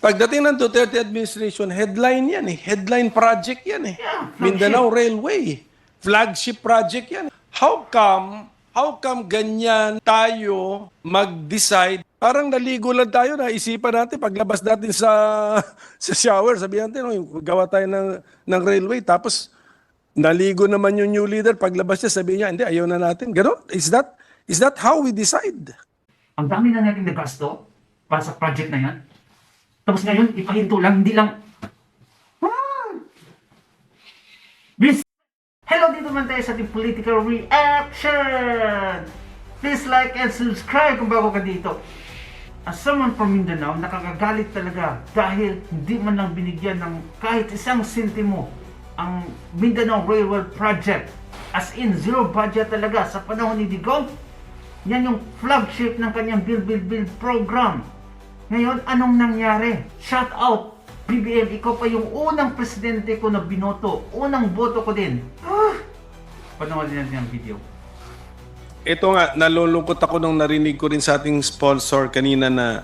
Pagdating ng Duterte administration, headline yan eh. Headline project yan eh. Yeah, Mindanao Railway. Flagship project yan. How come ganyan tayo mag-decide? Parang naligo lang tayo, naisipan natin, paglabas natin sa, sa shower, sabihan natin, oh, gawa tayo ng railway. Tapos, naligo naman yung new leader, paglabas niya, sabihin niya, hindi, ayaw na natin. Ganon? Is that how we decide? Ang dami na natin nagasto para sa project na yan. Tapos ngayon, ipahinto lang, hindi lang. Bis! Hello dito man tayo sa ating political reaction! Please like and subscribe kung bago ka dito. As someone from Mindanao, nakakagalit talaga dahil hindi man lang binigyan ng kahit isang sentimo ang Mindanao Railway Project. As in, zero budget talaga sa panahon ni Digong. Yan yung flagship ng kanyang build program. Ngayon, anong nangyari? Shout out, BBM, ikaw pa yung unang presidente ko na binoto. Unang boto ko din. Panoorin natin ang video. Ito nga, nalulungkot ako nung narinig ko rin sa ating sponsor kanina na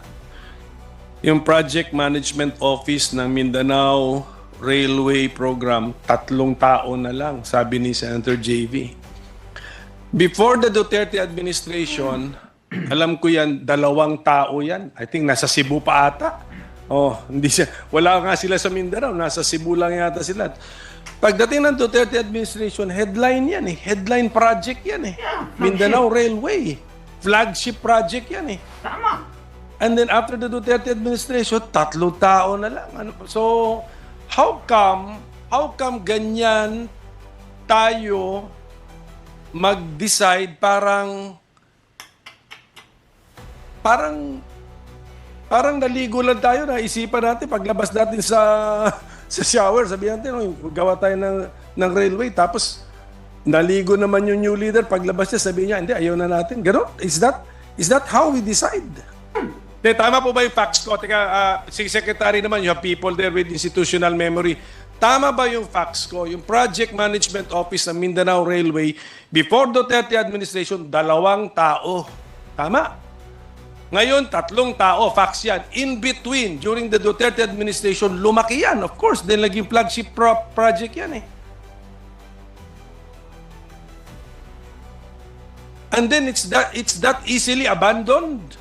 yung Project Management Office ng Mindanao Railway Program, 3 tao na lang, sabi ni Senator JV. Before the Duterte administration, alam ko yan, 2 tao yan. I think nasa Cebu pa ata. Oh, hindi siya, wala nga sila sa Mindanao, nasa Cebu lang yata sila. Pagdating ng Duterte administration, headline yan eh. Headline project yan eh. Yeah, Mindanao Railway. Flagship project yan eh. Tama. And then after the Duterte administration, 3 tao na lang. So, how come ganyan tayo mag-decide parang naligo lang tayo, naisipan natin, paglabas natin sa shower, sabihan natin, oh, gawa tayo ng railway. Tapos, naligo naman yung new leader, paglabas niya, sabihin niya, hindi, ayaw na natin. Ganon? Is that how we decide? Tama po ba yung facts ko? Teka, si Secretary naman, you have people there with institutional memory. Tama ba yung facts ko? Yung Project Management Office ng Mindanao Railway, before Duterte administration, 2 tao. Tama? Ngayon, 3 tao, facts yan. In between, during the Duterte administration, lumaki yan. Of course, dahil naging flagship project yan eh. And then it's that easily abandoned.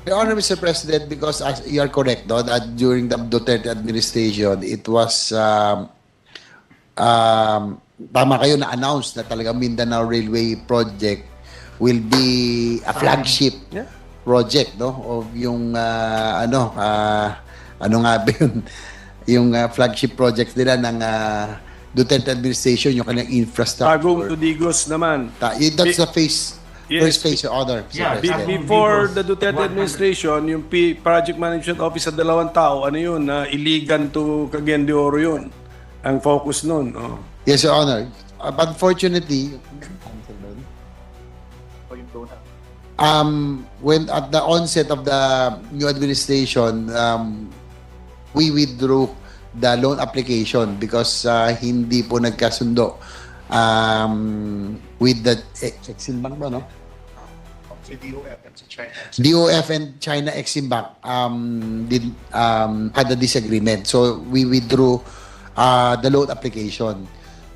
Your Honor, Mr. President, because you are correct, no, that during the Duterte administration, it was, tama kayo na-announce na talaga Mindanao Railway Project will be a flagship project, no, of yung, ano nga ba yun, yung flagship project nila ng Duterte administration, yung kanyang infrastructure. Tagong to Digos naman. That's the phase. Yes. First phase, Your Honor. Yeah, Before the Duterte administration, yung Project Management Office sa 2 tao, ano yun, Iligan to Cagayan de Oro yun. Ang focus nun. Oh. Yes, Your Honor. Unfortunately, when at the onset of the new administration, we withdrew the loan application because hindi po nagkasundo with the Exim Bank ba, no? DOF and China Exim Bank had a disagreement. So we withdrew the loan application.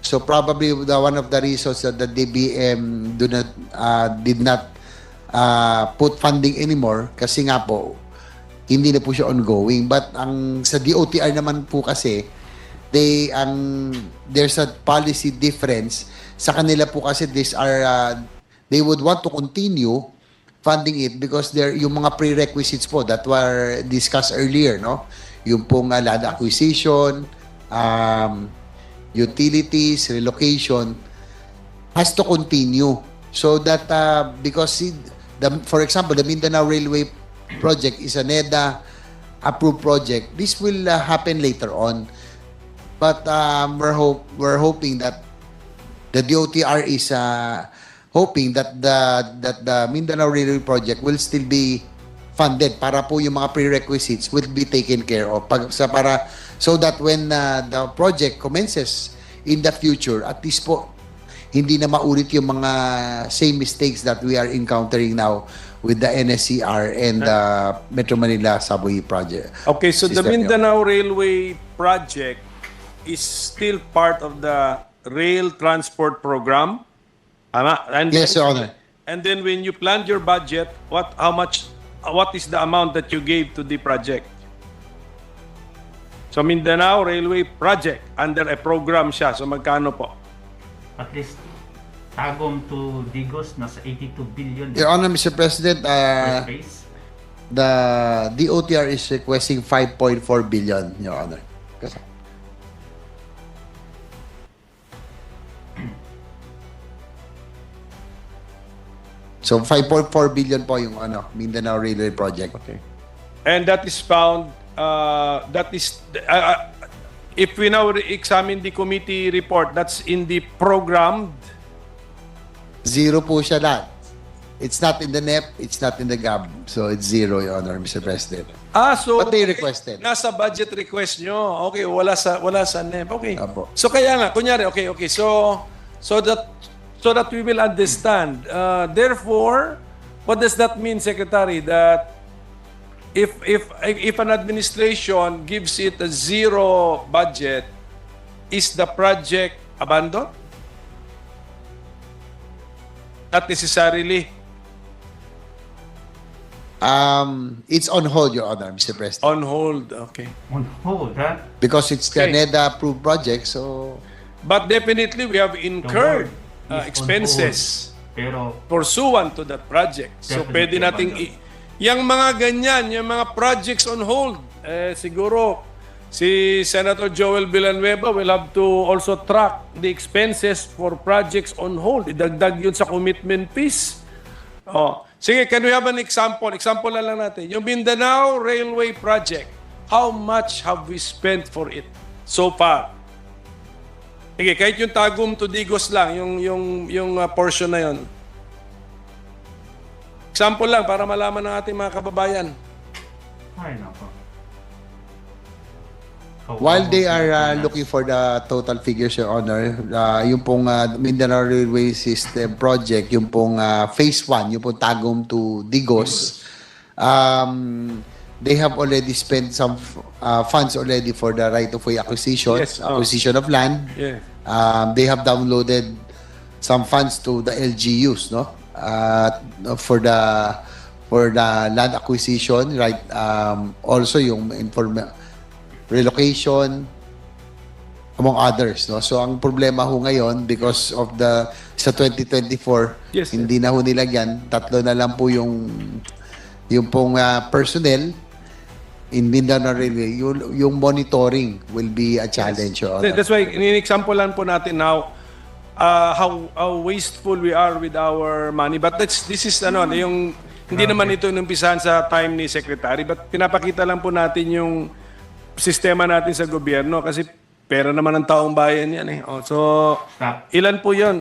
So probably one of the reasons that the DBM did not put funding anymore kasi nga po hindi na po siya ongoing. But ang sa DOTR naman po kasi there's a policy difference sa kanila po kasi they would want to continue funding it because yung mga prerequisites po that were discussed earlier, no, yung pong land acquisition, utilities, relocation has to continue so that because for example, the Mindanao Railway project is a NEDA approved project. This will happen later on. But we're hoping that the DOTR is hoping that the Mindanao Railway project will still be funded para po yung mga prerequisites will be taken care of so that when the project commences in the future, at least po hindi na maulit yung mga same mistakes that we are encountering now with the NSCR and the Metro Manila Subway project. Okay, so the System, Mindanao Railway project is still part of the rail transport program. And Yes, Your Honor. And then when you planned your budget, what is the amount that you gave to the project? So Mindanao Railway project under a program siya. So magkano po? At least Tagum to Digos, nasa 82 billion. Your Honor, Mr. President, Space. the DOTR is requesting 5.4 billion, Your Honor. So 5.4 billion po yung Mindanao Railway project. Okay. And that is found, if we now examine the committee report, that's in the programmed. Zero po siya lahat. It's not in the NEP, it's not in the GAB. So it's zero, Your Honor, Mr. President. So But they requested. nasa budget request nyo. Okay, wala sa NEP. Okay. Apo. So kaya nga, kunyari, okay. So that we will understand. Therefore, what does that mean, Secretary? That if an administration gives it a zero budget, is the project abandoned? Not necessarily. It's on hold, Your Honor, Mr. President. On hold, okay. On hold, ha? Because it's the Okay. NEDA approved project, so But definitely, we have incurred The word is on expenses hold. Pero pursuant to that project. So, Definitely pwede nating... Yung mga ganyan, yung mga projects on hold, siguro, si Senator Joel Villanueva will have to also track the expenses for projects on hold. Idagdag yun sa commitment fees. Oh. Sige, can we have an example? Example na lang natin. Yung Mindanao Railway Project, how much have we spent for it so far? Sige, kahit yung Tagum to Digos lang, yung portion na yun. Example lang para malaman ng ating mga kababayan. ay nako. while they are looking for the total figures, Your Honor, yung pong Mindanao Railway System Project, yung pong Phase 1, yung pong Tagum to Digos, they have already spent some funds already for the right-of-way acquisition, Yes, acquisition of land. Yeah. They have downloaded some funds to the LGUs, no? For the land acquisition, right? Also yung relocation, among others, no? So ang problema ho ngayon because of sa 2024, Yes, hindi na ho nilagyan, tatlo na lang po yung pong personnel in Mindanao Railway. Yung monitoring will be a challenge. Your Honor. That's why, in-example lang po natin now, how wasteful we are with our money. But this is, yung, hindi naman ito numpisahan sa time ni Secretary, but pinapakita lang po natin yung sistema natin sa gobyerno kasi pera naman ng taong bayan yan eh. So, Stop. ilan po yun?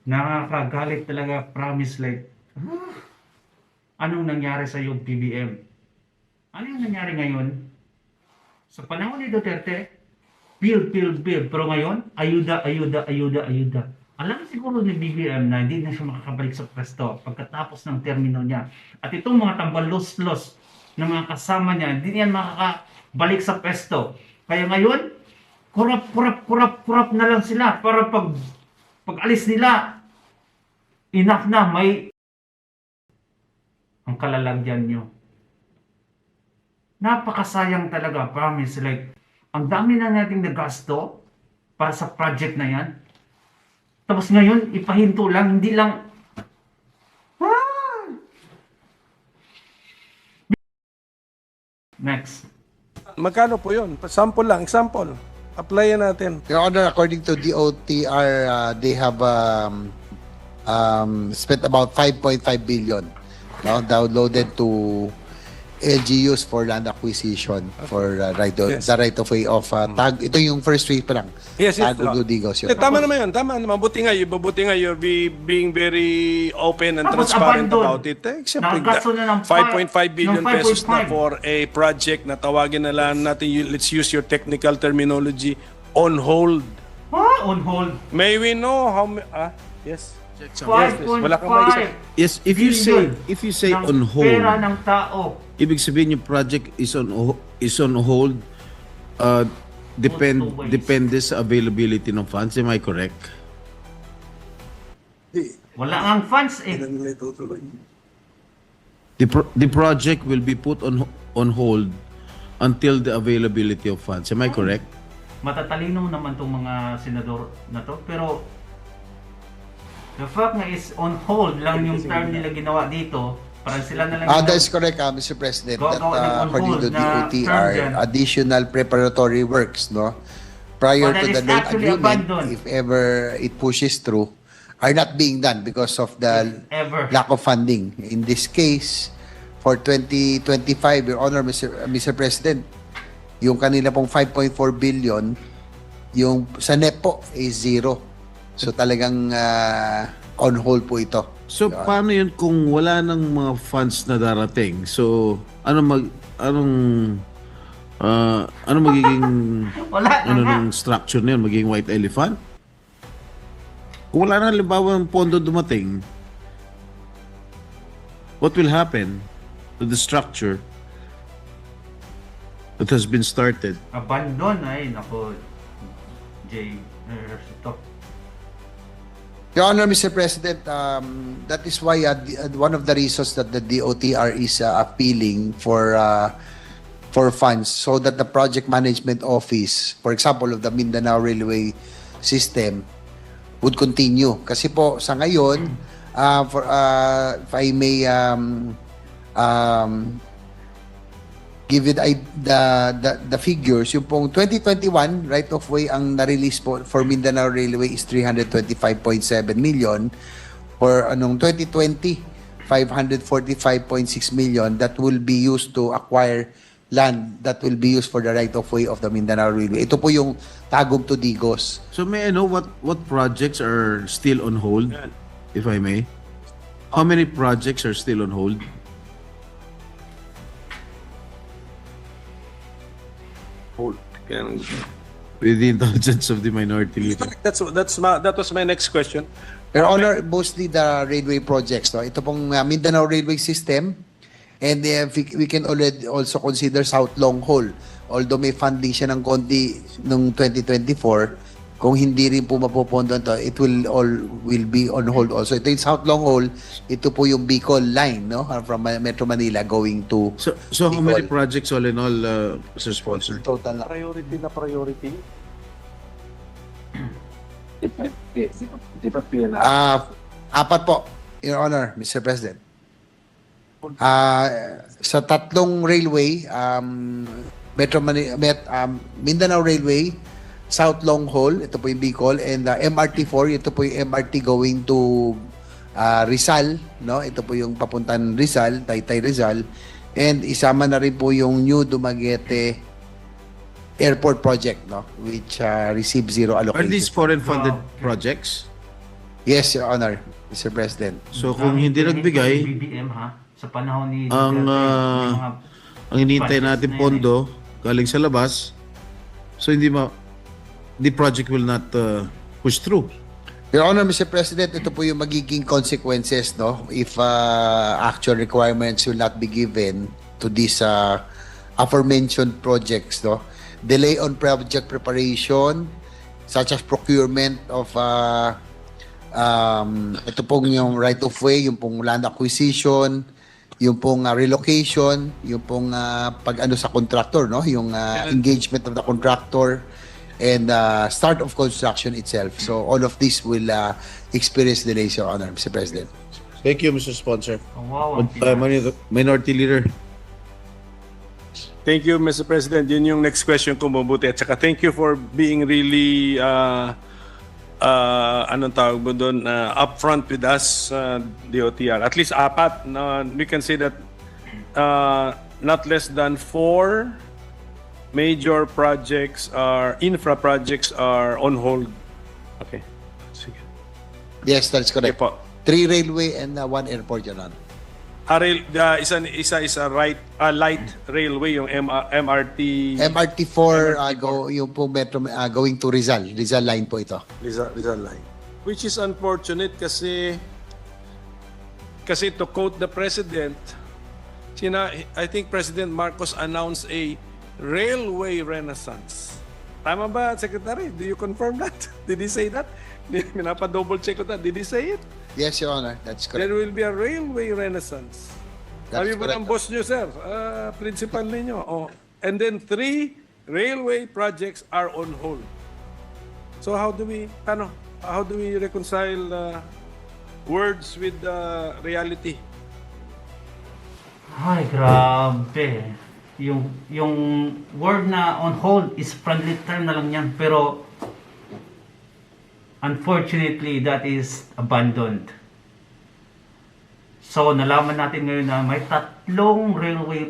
Nakakagalit talaga, promise like, anong nangyari sa yung PBM? Ano yung nangyari ngayon? Sa panahon ni Duterte, build. Pero ngayon, ayuda. Alam siguro ni BBM na hindi na siya makakabalik sa pwesto pagkatapos ng termino niya. At itong mga tambalos-los na mga kasama niya, hindi yan makakabalik sa pwesto. Kaya ngayon, kurap na lang sila para pag alis nila, enough na, may ang kalalagyan nyo. Napakasayang talaga, promise. Like, ang dami na nating nagasto para sa project na yan. Tapos ngayon, ipahinto lang, hindi lang. Next. Magkano po yun? Sample lang, example. Applyan natin. Your Honor, according to DOTR, they have spent about 5.5 billion now downloaded to LGUs for land acquisition for the right of way of tag. Ito yung first week pa lang. Yes. Tagum to Digos. Your Tama naman yun. Tama naman. Mabuti nga you're being very open and Tapos transparent abandon. about it. Siyempre, Nakagasto na ng 5.5 billion ng 5.5 pesos na for a project na tawagin na lang natin, let's use your technical terminology, on hold. On hold. May we know how many... yes? Wala kang maisip. 5.5 Yes, if you say ng on pera hold, ng tao. ibig sabihin yung project is on hold, Multiple ways. depende sa availability ng funds. Am I correct? Wala ngang funds eh. The project will be put on hold until the availability of funds. Am I correct? Matatalino naman tong mga senador na to, pero the fact nga is on hold lang yung term nila ginawa dito. Parang sila na lang That's correct, Mr. President. That on according hold to na DOT term are dyan. additional preparatory works, no? Prior But that to the is loan actually agreement, abandoned. if ever it pushes through, are not being done because of the If ever. lack of funding. In this case, for 2025, Your Honor, Mr. President, yung kanila pong 5.4 billion, yung sa NEP po is zero. So talagang on hold po ito. So paano yun kung wala nang mga funds na darating? So anong magiging Wala na nga. ng structure na yun? Magiging white elephant? Kung wala na halimbawa ng pondo dumating, what will happen to the structure that has been started? Abandon ay nako. Jay, ito. Your Honor, Mr. President, that is why one of the reasons that the DOTR is appealing for funds so that the project management office, for example, of the Mindanao Railway System, would continue. Kasi po sa ngayon, if I may give you the figures, yung pong 2021 right of way ang na-release po for Mindanao Railway is 325.7 million. For 2020, 545.6 million that will be used to acquire land that will be used for the right of way of the Mindanao Railway. Ito po yung Tagum to Digos. So may I know what projects are still on hold, if I may? How many projects are still on hold? With the intelligence of the minority leader. That was my next question. Your Honor, mostly the railway projects. No? Ito pong Mindanao Railway System, and we can already also consider South Long Haul. Although may funding siya ng konti noong 2024, kung hindi rin po mapupondo ito, it will be on hold also. Ito yung South Long Haul, ito po yung Bicol line, no? From Metro Manila going to So how many Bicol. projects all in all, Mr. Sponsor? Total na. Priority na priority. Apat po, Your Honor, Mr. President. Sa tatlong railway, Mindanao Railway, South Long Haul, ito po yung Bicol, and MRT4, ito po yung MRT going to Rizal, no? Ito po yung papuntan Rizal, Taytay Rizal, and isama na rin po yung New Dumaguete Airport Project, no? Which received zero Are allocation. these foreign-funded projects? Yes, Your Honor, Mr. President. So kung hindi nagbigay, BBM ha sa panahon ni ang Duterte, yung mga ang hinihintay budgets natin na yan pondo galing sa labas, so the project will not push through. Your Honor, Mr. President, ito po yung magiging consequences, no? If actual requirements will not be given to these aforementioned projects, no? Delay on project preparation, such as procurement of ito pong yung right of way, yung pong land acquisition, yung pong relocation, yung pong pag-ano sa contractor, no? Yung engagement of the contractor, and start of construction itself. So all of this will experience delays, Your Honor, Mr. President. Thank you, Mr. Sponsor. Kawawa. Minority Leader. Thank you, Mr. President. Yun yung next question ko, mabuti. At saka thank you for being really anong tawag mo doon, upfront with us, DOTR. At least apat. We can say that not less than 4 major projects infra projects are on hold. Okay. Sige. Yes, that's Okay correct. po. 3 railway and 1 airport, Your Honor. Isa light railway, yung MRT. MRT4, yung po metro, going to Rizal. Rizal line po ito. Rizal line. Which is unfortunate kasi to quote the president, I think President Marcos announced a railway renaissance. Tama ba, Secretary? Do you confirm that? Did he say that? Minapa-double check ko that. Did he say it? Yes, Your Honor. That's There correct. will be a railway renaissance. That's Sabi po ng correct. boss nyo, sir, principal ninyo. Oh. And then 3 railway projects are on hold. So how do we reconcile words with reality? Ay, grabe. Yung word na on hold is friendly term na lang yan. Pero, unfortunately, that is abandoned. So, nalaman natin ngayon na may 3 railway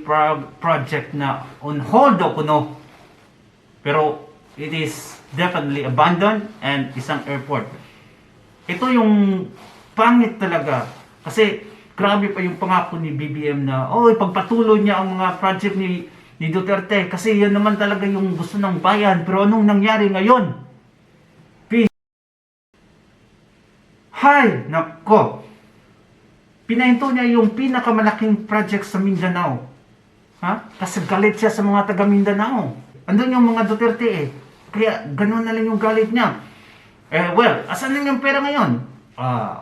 project na on hold o kuno. Pero, it is definitely abandoned and isang airport. Ito yung pangit talaga. Kasi, grabe pa yung pangako ni BBM na, ipagpatuloy niya ang mga project ni Duterte kasi yan naman talaga yung gusto ng bayan. Pero anong nangyari ngayon? Hay! Nako! Pinahinto niya yung pinakamalaking project sa Mindanao. Ha? Kasi galit siya sa mga taga Mindanao. Andun yung mga Duterte eh. Kaya ganun na lang yung galit niya. Asan na yung pera ngayon?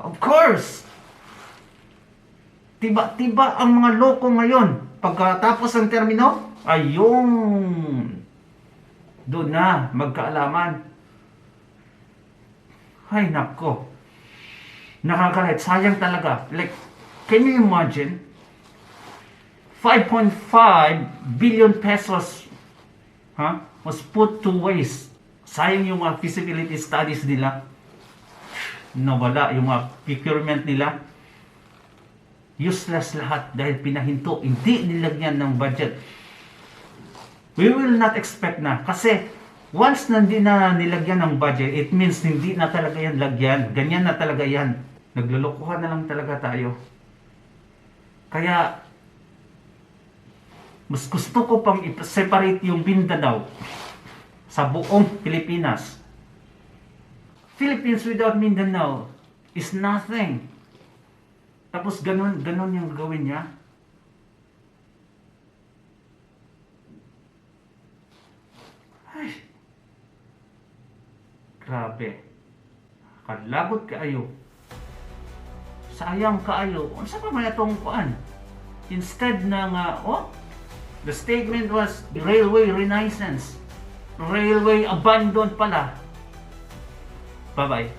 Of course! Tiba-tiba ang mga loko ngayon. Pagkatapos ng termino, ayun. Doon na, magkaalaman. Ay, nako. Nakakalit. Sayang talaga. Like, can you imagine? 5.5 billion pesos was put to waste. Sayang yung mga feasibility studies nila. Nawala yung mga procurement nila. Useless lahat dahil pinahinto, hindi nilagyan ng budget. We will not expect na. Kasi once na hindi na nilagyan ng budget, it means hindi na talaga yan lagyan. Ganyan na talaga yan. Naglulukuhan na lang talaga tayo. Kaya, mas gusto ko pang i-separate yung Mindanao sa buong Pilipinas. Philippines without Mindanao is nothing. Tapos ganun yung gawin niya. Ay. Grabe. Kalabot kaayo. Sayang kaayo. Ano sa pa man itong kuan? Instead ng, the statement was railway renaissance. Railway abandoned pala. Bye-bye.